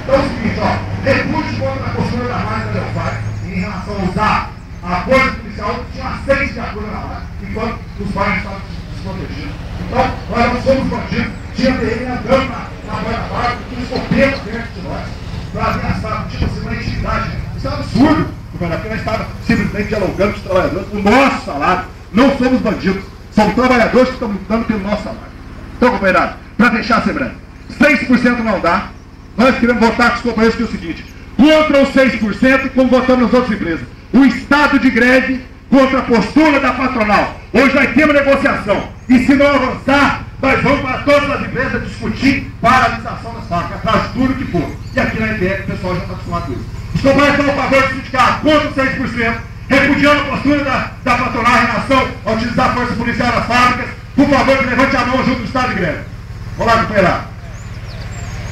Então é o seguinte, ó, repúdio contra a postura da Mário da Delfai em relação a usar a força policial, tinha 6 viaturas na hora, enquanto os bairros estavam desprotegidos. Então, nós não somos bandidos, tinha PM andando na borda, tinha escopeta perto de nós, para ameaçar, tipo assim, uma intimidade. Isso é um absurdo, porque nós estávamos simplesmente dialogando com os trabalhadores, o nosso salário. Não somos bandidos, somos trabalhadores que estão lutando pelo nosso salário. Então, companheirado, para fechar a Assembleia, 6% não dá. Nós queremos votar com os companheiros que é o seguinte: contra os 6%, como votamos nas outras empresas. O estado de greve contra a postura da patronal. Hoje nós temos negociação. E se não avançar, nós vamos para todas as empresas discutir paralisação das fábricas, atrás de tudo que for. E aqui na IBL o pessoal já está acostumado com isso. Os companheiros estão a favor do sindicato, contra os 6%, repudiando a postura da patronal em relação a utilizar a força policial nas fábricas. Por favor, levante a mão junto do estado de greve. Vamos lá, companheirado.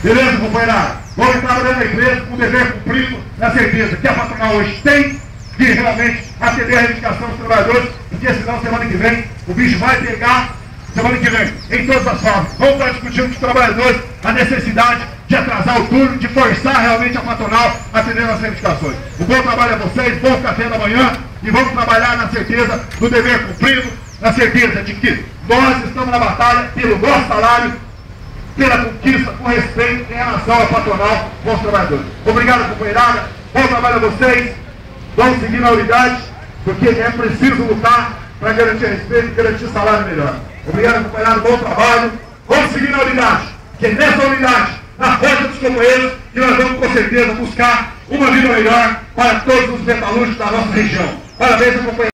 Beleza, companheirado? Vamos entrar dentro da empresa com o dever cumprido, na certeza que a patronal hoje tem de realmente atender a reivindicação dos trabalhadores, porque senão semana que vem o bicho vai pegar, semana que vem, em todas as formas. Vamos estar discutindo com os trabalhadores a necessidade de atrasar o turno, de forçar realmente a patronal a atender as reivindicações. O bom trabalho a vocês, bom café da manhã, e vamos trabalhar na certeza do dever cumprido, na certeza de que nós estamos na batalha pelo nosso salário, pela conquista, com respeito em relação à patronal com os trabalhadores. Obrigado, companheirada, bom trabalho a vocês, vamos seguir na unidade, porque é preciso lutar para garantir respeito e garantir salário melhor. Obrigado, companheirada, bom trabalho, vamos seguir na unidade, que é nessa unidade, na força dos companheiros, que nós vamos com certeza buscar uma vida melhor para todos os metalúrgicos da nossa região. Parabéns, companheiro.